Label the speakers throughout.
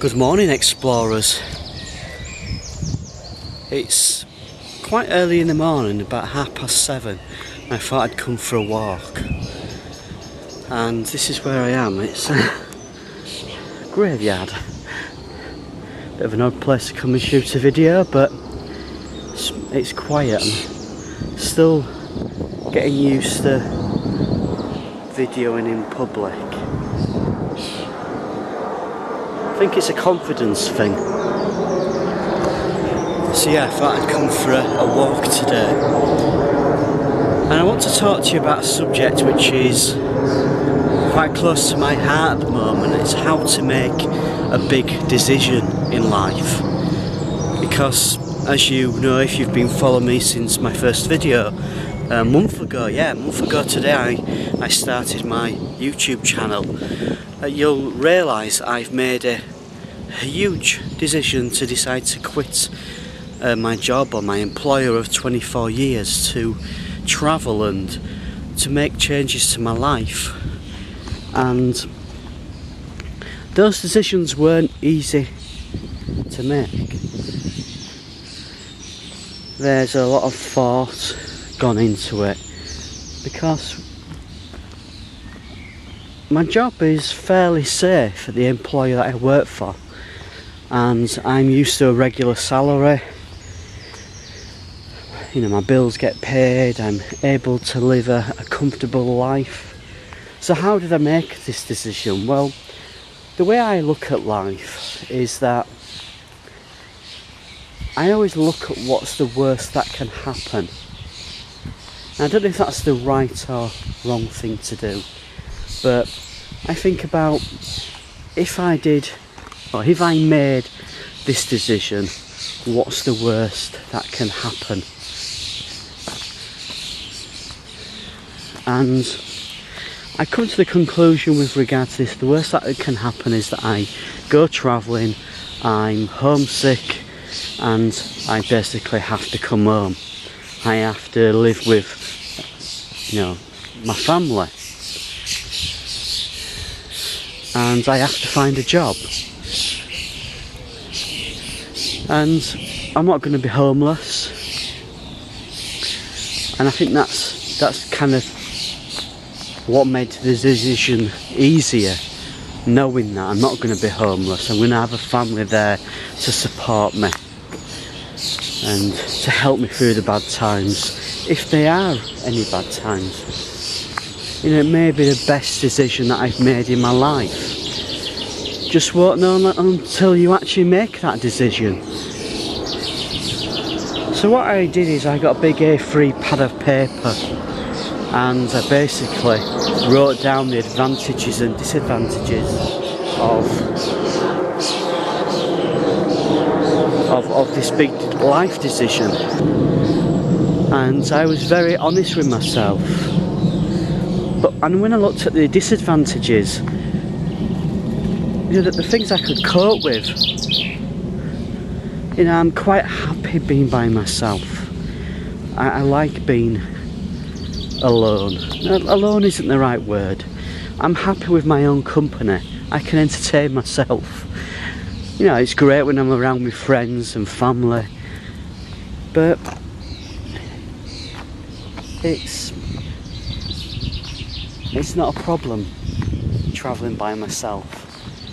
Speaker 1: Good morning, explorers. It's quite early in the morning, about 7:30. I thought I'd come for a walk, and this is where I am. It's a graveyard. Bit of an odd place to come and shoot a video, but it's quiet. I'm still getting used to videoing in public. I think it's a confidence thing. So yeah, I thought I'd come for a walk today. And I want to talk to you about a subject which is quite close to my heart at the moment. It's how to make a big decision in life. Because, as you know, if you've been following me since my first video, a month ago today, I started my YouTube channel. You'll realise I've made a huge decision to decide to quit my job or my employer of 24 years to travel and to make changes to my life. And those decisions weren't easy to make. There's a lot of thought gone into it because my job is fairly safe at the employer that I work for, and I'm used to a regular salary. You know, my bills get paid, I'm able to live a comfortable life. So how did I make this decision? Well, the way I look at life is that I always look at what's the worst that can happen. And I don't know if that's the right or wrong thing to do, but I think about if I made this decision, what's the worst that can happen? And I come to the conclusion with regard to this, the worst that can happen is that I go travelling, I'm homesick, and I basically have to come home. I have to live with, my family. And I have to find a job. And I'm not going to be homeless. And I think that's kind of what made the decision easier, knowing that I'm not going to be homeless. I'm going to have a family there to support me and to help me through the bad times, if there are any bad times. It may be the best decision that I've made in my life. Just won't know until you actually make that decision. So what I did is I got a big A3 pad of paper, and I basically wrote down the advantages and disadvantages of this big life decision. And I was very honest with myself. And when I looked at the disadvantages, the things I could cope with, I'm quite happy being by myself. I like being alone. Alone isn't the right word. I'm happy with my own company. I can entertain myself. It's great when I'm around with friends and family, but it's not a problem travelling by myself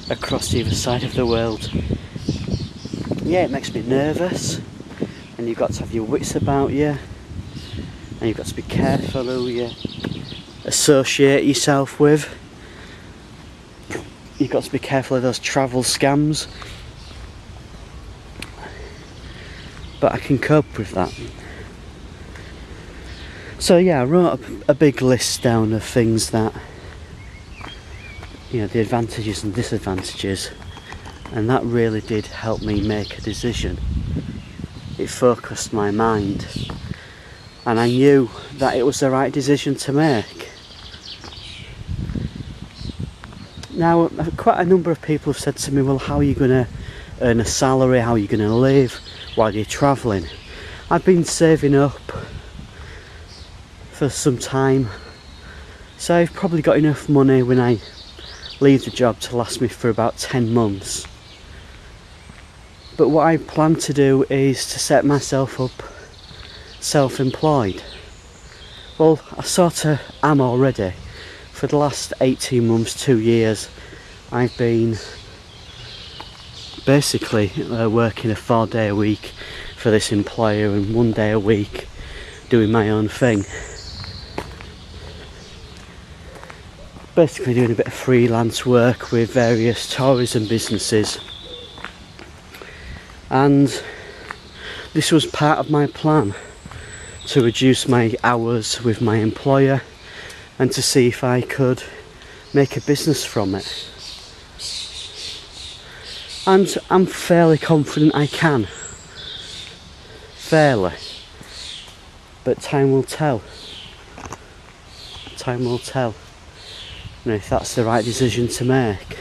Speaker 1: across the other side of the world. Yeah, it makes me nervous, and you've got to have your wits about you, and you've got to be careful who you associate yourself with. You've got to be careful of those travel scams. But I can cope with that. So yeah, I wrote a big list down of things that, the advantages and disadvantages, and that really did help me make a decision. It focused my mind, and I knew that it was the right decision to make. Now, quite a number of people have said to me, well, how are you going to earn a salary? How are you going to live while you're travelling? I've been saving up for some time, so I've probably got enough money when I leave the job to last me for about 10 months. But what I plan to do is to set myself up self-employed. Well, I sort of am already. For the last 18 months, 2 years, I've been basically working a 4-day a week for this employer and 1 day a week doing my own thing. Basically doing a bit of freelance work with various tourism businesses. And this was part of my plan, to reduce my hours with my employer and to see if I could make a business from it. And I'm fairly confident I can. Fairly. But time will tell. Time will tell. And if that's the right decision to make.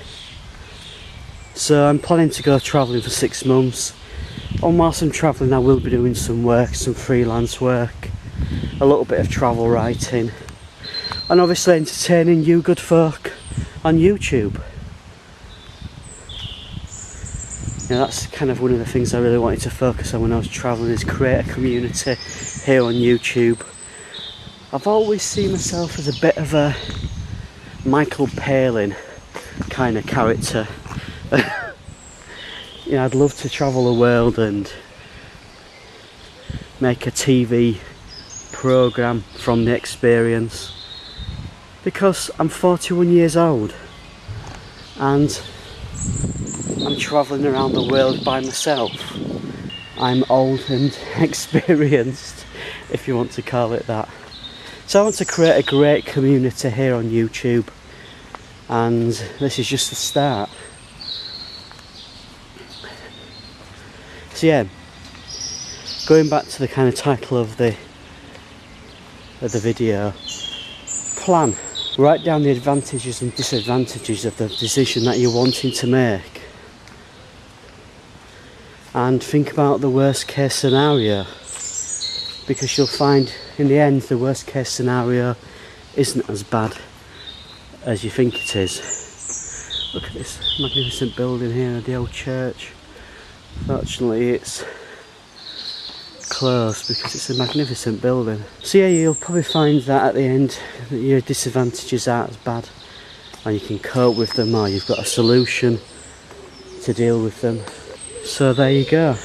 Speaker 1: So I'm planning to go travelling for 6 months. And whilst I'm travelling, I will be doing some work, some freelance work, a little bit of travel writing, and obviously entertaining you good folk on YouTube. You know, that's kind of one of the things I really wanted to focus on when I was travelling, is create a community here on YouTube. I've always seen myself as a bit of a Michael Palin kind of character. You know, I'd love to travel the world and make a TV programme from the experience, because I'm 41 years old and I'm travelling around the world by myself. I'm old and experienced, if you want to call it that. So I want to create a great community here on YouTube, and this is just the start. So yeah, going back to the kind of title of the video, plan. Write down the advantages and disadvantages of the decision that you're wanting to make, and think about the worst case scenario, because you'll find in the end the worst case scenario isn't as bad as you think it is. Look at this magnificent building here at the old church. Fortunately it's closed because it's a magnificent building. So yeah, you'll probably find that at the end that your disadvantages aren't as bad, and you can cope with them, or you've got a solution to deal with them. So there you go.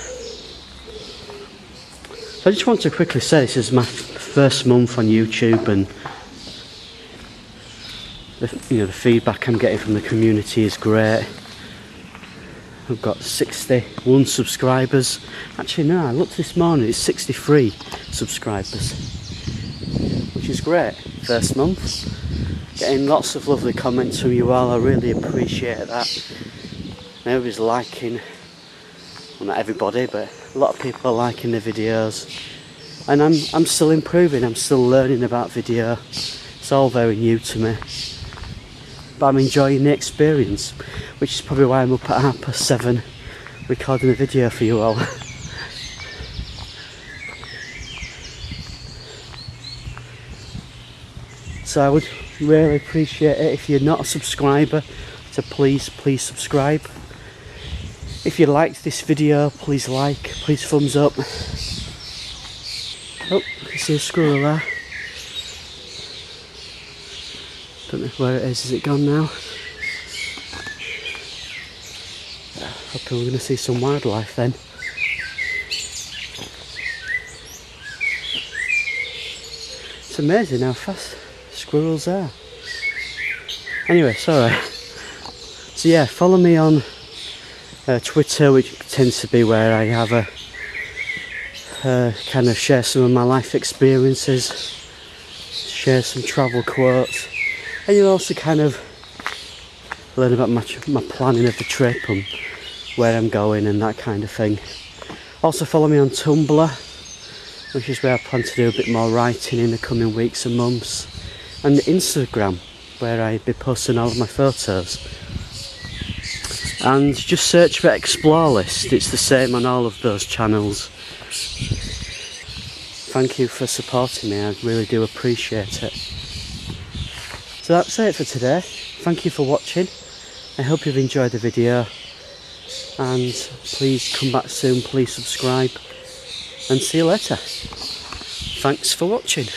Speaker 1: I just want to quickly say this is my first month on YouTube, and the feedback I'm getting from the community is great. I've got 61 subscribers. Actually no, I looked this morning, it's 63 subscribers, which is great. First month. Getting lots of lovely comments from you all, I really appreciate that. Everybody's liking, well not everybody, but a lot of people are liking the videos. And I'm still improving, I'm still learning about video. It's all very new to me. But I'm enjoying the experience, which is probably why I'm up at 7:30 recording a video for you all. So I would really appreciate it if you're not a subscriber to please subscribe. If you liked this video, please like, please thumbs up. Oh, I can see a squirrel there. Don't know where it is it gone now? Hoping we're going to see some wildlife then. It's amazing how fast squirrels are. Anyway, sorry. So yeah, follow me on Twitter, which tends to be where I have a kind of share some of my life experiences, share some travel quotes, and you'll also kind of learn about my planning of the trip and where I'm going and that kind of thing. Also follow me on Tumblr, which is where I plan to do a bit more writing in the coming weeks and months, and Instagram, where I'll be posting all of my photos. And just search for Explore List, it's the same on all of those channels. Thank you for supporting me, I really do appreciate it. So that's it for today. Thank you for watching. I hope you've enjoyed the video. and please come back soon, please subscribe, and see you later. Thanks for watching.